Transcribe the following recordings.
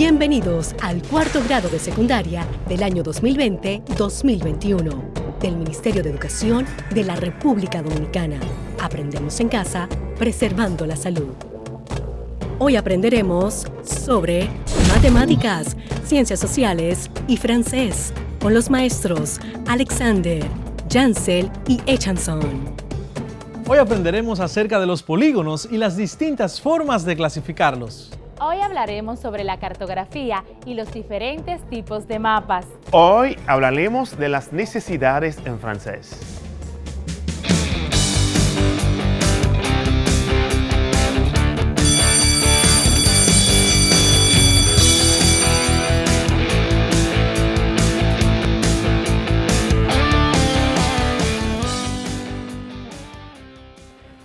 Bienvenidos al cuarto grado de secundaria del año 2020-2021 del Ministerio de Educación de la República Dominicana. Aprendemos en casa, preservando la salud. Hoy aprenderemos sobre matemáticas, ciencias sociales y francés con los maestros Alexander, Jansel y Echanson. Hoy aprenderemos acerca de los polígonos y las distintas formas de clasificarlos. Hoy hablaremos sobre la cartografía y los diferentes tipos de mapas. Hoy hablaremos de las necesidades en francés.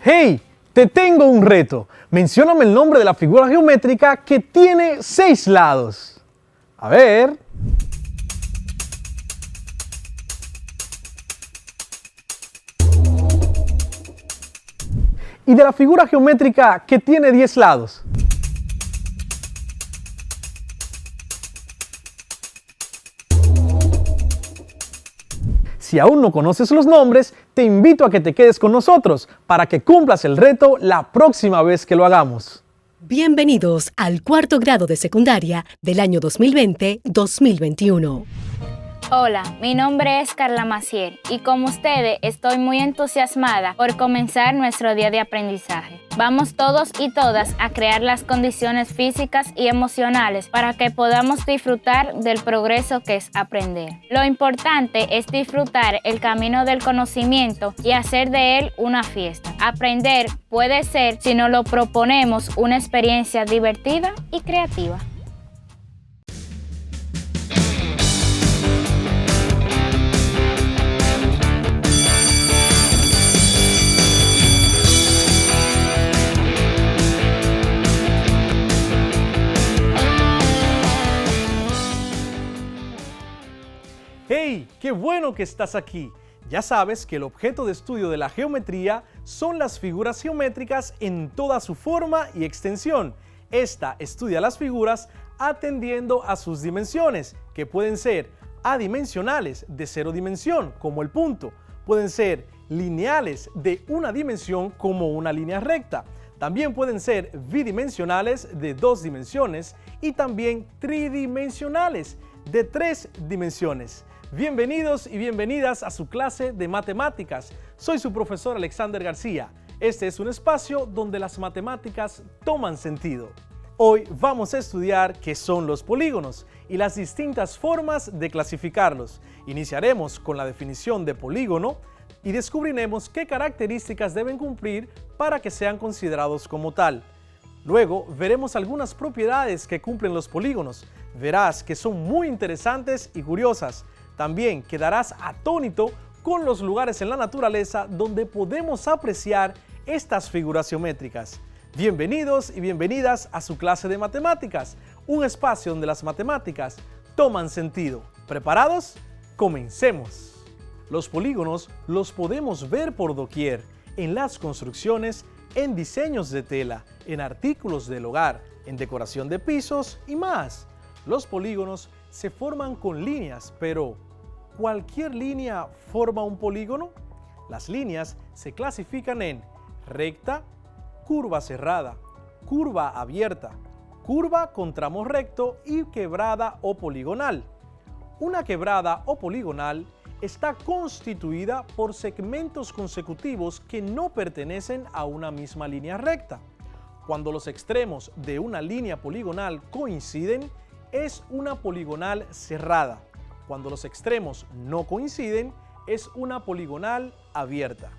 ¡Hey! Te tengo un reto. Mencióname el nombre de la figura geométrica que tiene 6 lados. A ver. Y de la figura geométrica que tiene 10 lados. Si aún no conoces los nombres, te invito a que te quedes con nosotros para que cumplas el reto la próxima vez que lo hagamos. Bienvenidos al cuarto grado de secundaria del año 2020-2021. Hola, mi nombre es Carla Maciel y como ustedes estoy muy entusiasmada por comenzar nuestro día de aprendizaje. Vamos todos y todas a crear las condiciones físicas y emocionales para que podamos disfrutar del progreso que es aprender. Lo importante es disfrutar el camino del conocimiento y hacer de él una fiesta. Aprender puede ser, si nos lo proponemos, una experiencia divertida y creativa. ¡Hey! ¡Qué bueno que estás aquí! Ya sabes que el objeto de estudio de la geometría son las figuras geométricas en toda su forma y extensión. Esta estudia las figuras atendiendo a sus dimensiones, que pueden ser adimensionales de 0 dimensión, como el punto. Pueden ser lineales de 1 dimensión, como una línea recta. También pueden ser bidimensionales de 2 dimensiones y también tridimensionales de 3 dimensiones. Bienvenidos y bienvenidas a su clase de matemáticas. Soy su profesor Alexander García. Este es un espacio donde las matemáticas toman sentido. Hoy vamos a estudiar qué son los polígonos y las distintas formas de clasificarlos. Iniciaremos con la definición de polígono y descubriremos qué características deben cumplir para que sean considerados como tal. Luego veremos algunas propiedades que cumplen los polígonos. Verás que son muy interesantes y curiosas. También quedarás atónito con los lugares en la naturaleza donde podemos apreciar estas figuras geométricas. Bienvenidos y bienvenidas a su clase de matemáticas, un espacio donde las matemáticas toman sentido. ¿Preparados? ¡Comencemos! Los polígonos los podemos ver por doquier, en las construcciones, en diseños de tela, en artículos del hogar, en decoración de pisos y más. Los polígonos se forman con líneas, pero ¿cualquier línea forma un polígono? Las líneas se clasifican en recta, curva cerrada, curva abierta, curva con tramo recto y quebrada o poligonal. Una quebrada o poligonal está constituida por segmentos consecutivos que no pertenecen a una misma línea recta. Cuando los extremos de una línea poligonal coinciden, es una poligonal cerrada. Cuando los extremos no coinciden, es una poligonal abierta.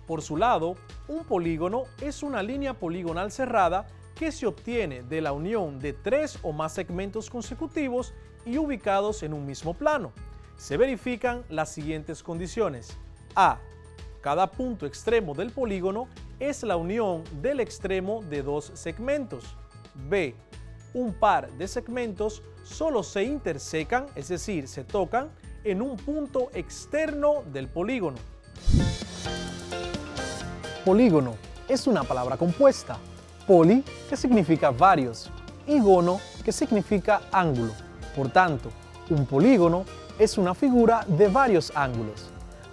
Por su lado, un polígono es una línea poligonal cerrada que se obtiene de la unión de 3 o más segmentos consecutivos y ubicados en un mismo plano. Se verifican las siguientes condiciones. A. Cada punto extremo del polígono es la unión del extremo de 2 segmentos. B. Un par de segmentos solo se intersecan, es decir, se tocan, en un punto externo del polígono. Polígono es una palabra compuesta. Poli, que significa varios, y gono, que significa ángulo. Por tanto, un polígono es una figura de varios ángulos.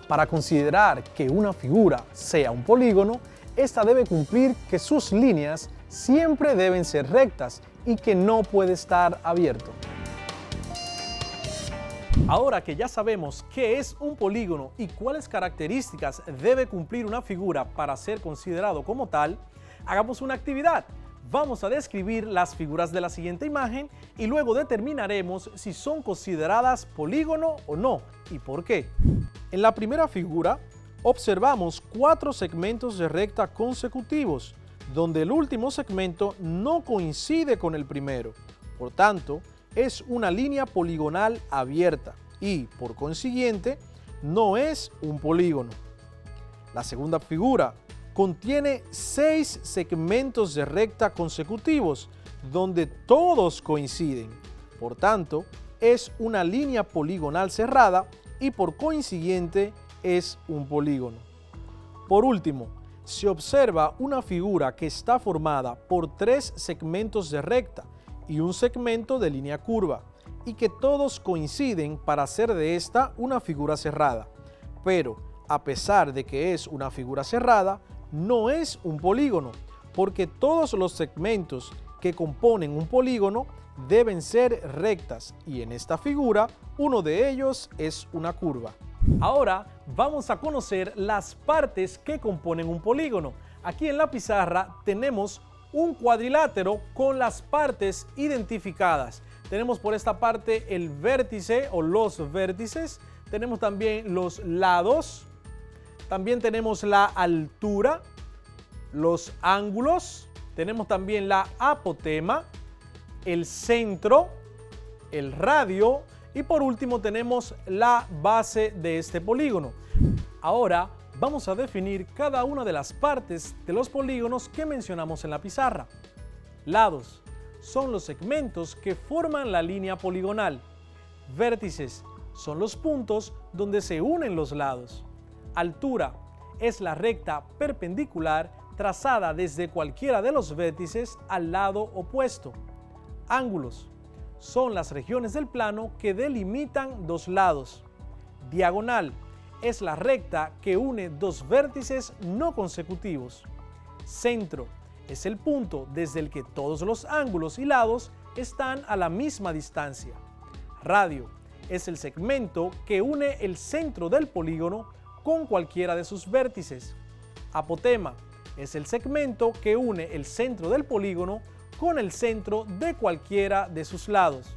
Para considerar que una figura sea un polígono, esta debe cumplir que sus líneas siempre deben ser rectas y que no puede estar abierto. Ahora que ya sabemos qué es un polígono y cuáles características debe cumplir una figura para ser considerado como tal, hagamos una actividad. Vamos a describir las figuras de la siguiente imagen y luego determinaremos si son consideradas polígono o no y por qué. En la primera figura observamos 4 segmentos de recta consecutivos, donde el último segmento no coincide con el primero. Por tanto, es una línea poligonal abierta y, por consiguiente, no es un polígono. La segunda figura contiene 6 segmentos de recta consecutivos, donde todos coinciden. Por tanto, es una línea poligonal cerrada y, por consiguiente, es un polígono. Por último, se observa una figura que está formada por 3 segmentos de recta y un segmento de línea curva, y que todos coinciden para hacer de esta una figura cerrada. Pero, a pesar de que es una figura cerrada, no es un polígono, porque todos los segmentos que componen un polígono deben ser rectas, y en esta figura, uno de ellos es una curva. Ahora vamos a conocer las partes que componen un polígono. Aquí en la pizarra tenemos un cuadrilátero con las partes identificadas. Tenemos por esta parte el vértice o los vértices, tenemos también los lados, también tenemos la altura, los ángulos, tenemos también la apotema, el centro, el radio y por último tenemos la base de este polígono. Ahora vamos a definir cada una de las partes de los polígonos que mencionamos en la pizarra. Lados son los segmentos que forman la línea poligonal. Vértices son los puntos donde se unen los lados. Altura es la recta perpendicular trazada desde cualquiera de los vértices al lado opuesto. Ángulos son las regiones del plano que delimitan dos lados. Diagonal es la recta que une dos vértices no consecutivos. Centro es el punto desde el que todos los ángulos y lados están a la misma distancia. Radio es el segmento que une el centro del polígono con cualquiera de sus vértices. Apotema es el segmento que une el centro del polígono con el centro de cualquiera de sus lados.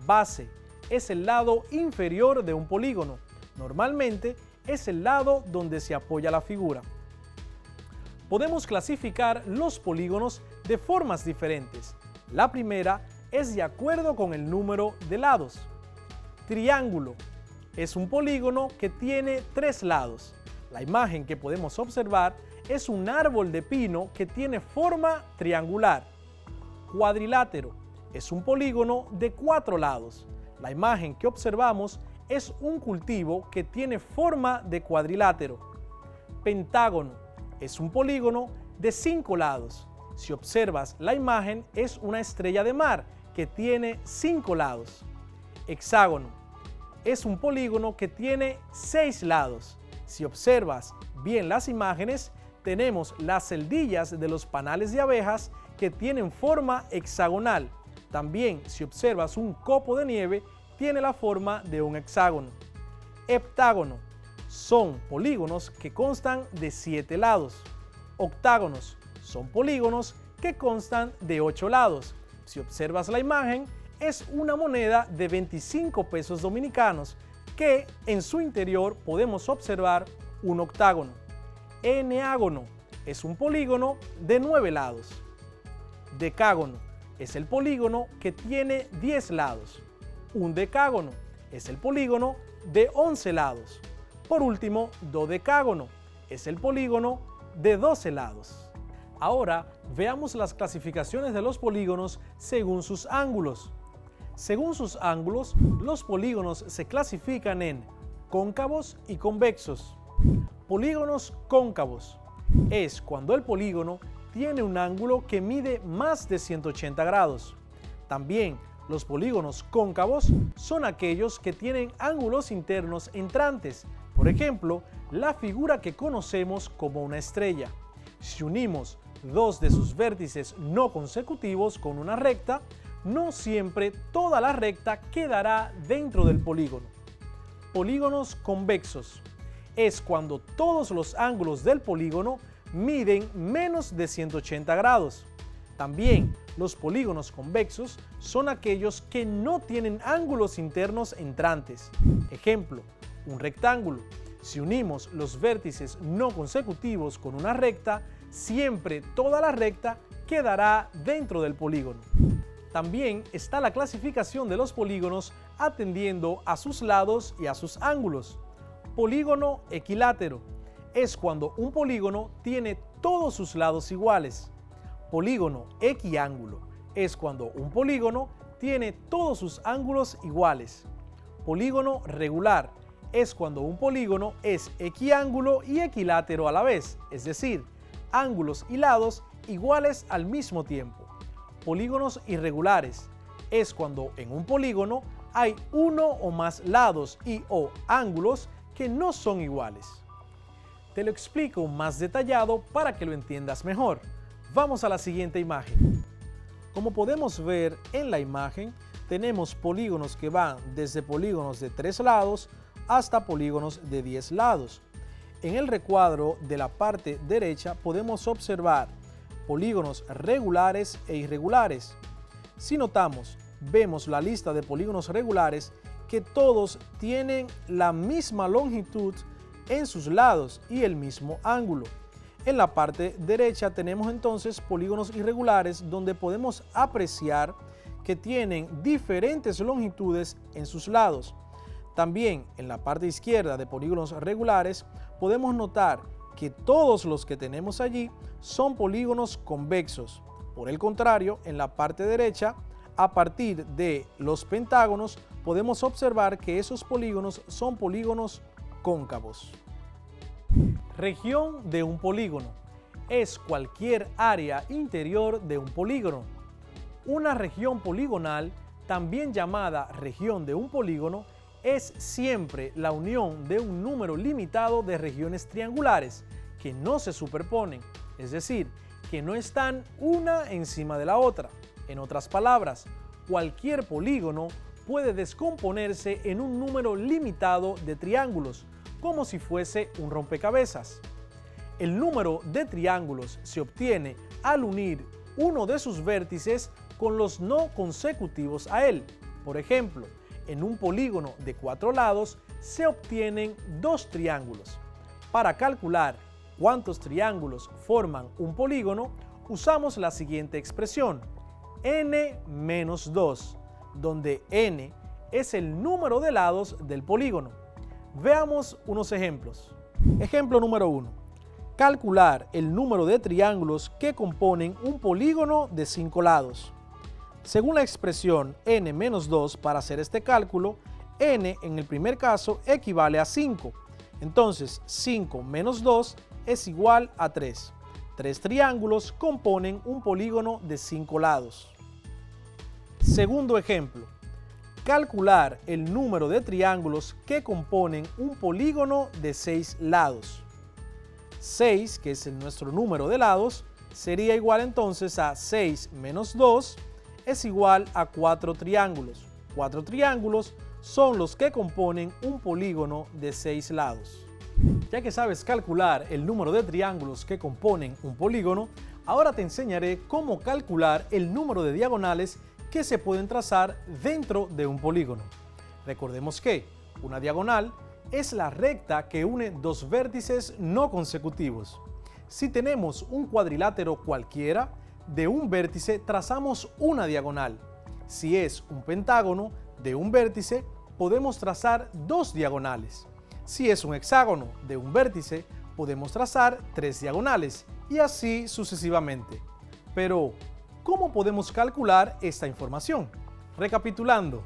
Base es el lado inferior de un polígono. Normalmente es el lado donde se apoya la figura. Podemos clasificar los polígonos de formas diferentes. La primera es de acuerdo con el número de lados. Triángulo es un polígono que tiene 3 lados. La imagen que podemos observar es un árbol de pino que tiene forma triangular. Cuadrilátero es un polígono de 4 lados. La imagen que observamos es un cultivo que tiene forma de cuadrilátero. Pentágono es un polígono de 5 lados. Si observas la imagen, es una estrella de mar que tiene 5 lados. Hexágono es un polígono que tiene 6 lados. Si observas bien las imágenes, tenemos las celdillas de los panales de abejas que tienen forma hexagonal. También, si observas un copo de nieve, tiene la forma de un hexágono. Heptágono son polígonos que constan de 7 lados. Octágonos son polígonos que constan de 8 lados. Si observas la imagen, es una moneda de 25 pesos dominicanos que en su interior podemos observar un octágono. Eneágono es un polígono de 9 lados. Decágono es el polígono que tiene 10 lados. Un decágono es el polígono de 11 lados. Por último, dodecágono es el polígono de 12 lados. Ahora veamos las clasificaciones de los polígonos según sus ángulos. Según sus ángulos, los polígonos se clasifican en cóncavos y convexos. Polígonos cóncavos es cuando el polígono tiene un ángulo que mide más de 180 grados. También los polígonos cóncavos son aquellos que tienen ángulos internos entrantes. Por ejemplo, la figura que conocemos como una estrella. Si unimos dos de sus vértices no consecutivos con una recta, no siempre toda la recta quedará dentro del polígono. Polígonos convexos es cuando todos los ángulos del polígono miden menos de 180 grados. También los polígonos convexos son aquellos que no tienen ángulos internos entrantes. Ejemplo, un rectángulo. Si unimos los vértices no consecutivos con una recta, siempre toda la recta quedará dentro del polígono. También está la clasificación de los polígonos atendiendo a sus lados y a sus ángulos. Polígono equilátero es cuando un polígono tiene todos sus lados iguales. Polígono equiángulo es cuando un polígono tiene todos sus ángulos iguales. Polígono regular es cuando un polígono es equiángulo y equilátero a la vez, es decir, ángulos y lados iguales al mismo tiempo. Polígonos irregulares es cuando en un polígono hay uno o más lados y o ángulos que no son iguales. Te lo explico más detallado para que lo entiendas mejor. Vamos a la siguiente imagen. Como podemos ver en la imagen, tenemos polígonos que van desde polígonos de 3 lados hasta polígonos de 10 lados. En el recuadro de la parte derecha podemos observar polígonos regulares e irregulares. Si notamos, vemos la lista de polígonos regulares que todos tienen la misma longitud en sus lados y el mismo ángulo. En la parte derecha tenemos entonces polígonos irregulares donde podemos apreciar que tienen diferentes longitudes en sus lados. También en la parte izquierda de polígonos regulares podemos notar que todos los que tenemos allí son polígonos convexos. Por el contrario, en la parte derecha, a partir de los pentágonos, podemos observar que esos polígonos son polígonos cóncavos. Región de un polígono es cualquier área interior de un polígono. Una región poligonal, también llamada región de un polígono, es siempre la unión de un número limitado de regiones triangulares que no se superponen, es decir, que no están una encima de la otra. En otras palabras, cualquier polígono puede descomponerse en un número limitado de triángulos, como si fuese un rompecabezas. El número de triángulos se obtiene al unir uno de sus vértices con los no consecutivos a él. Por ejemplo, en un polígono de 4 lados se obtienen 2 triángulos. Para calcular cuántos triángulos forman un polígono, usamos la siguiente expresión, n-2, donde n es el número de lados del polígono. Veamos unos ejemplos. Ejemplo número 1. Calcular el número de triángulos que componen un polígono de 5 lados. Según la expresión n-2 para hacer este cálculo, n en el primer caso equivale a 5. Entonces 5 menos 2 es igual a 3. 3 triángulos componen un polígono de 5 lados. Segundo ejemplo. Calcular el número de triángulos que componen un polígono de 6 lados. 6, que es nuestro número de lados, sería igual entonces a 6 menos 2 es igual a 4 triángulos. 4 triángulos son los que componen un polígono de 6 lados. Ya que sabes calcular el número de triángulos que componen un polígono, ahora te enseñaré cómo calcular el número de diagonales que se pueden trazar dentro de un polígono. Recordemos que una diagonal es la recta que une dos vértices no consecutivos. Si tenemos un cuadrilátero cualquiera, de un vértice trazamos una diagonal. Si es un pentágono, de un vértice podemos trazar 2 diagonales. Si es un hexágono, de un vértice podemos trazar 3 diagonales y así sucesivamente. Pero, ¿cómo podemos calcular esta información? Recapitulando,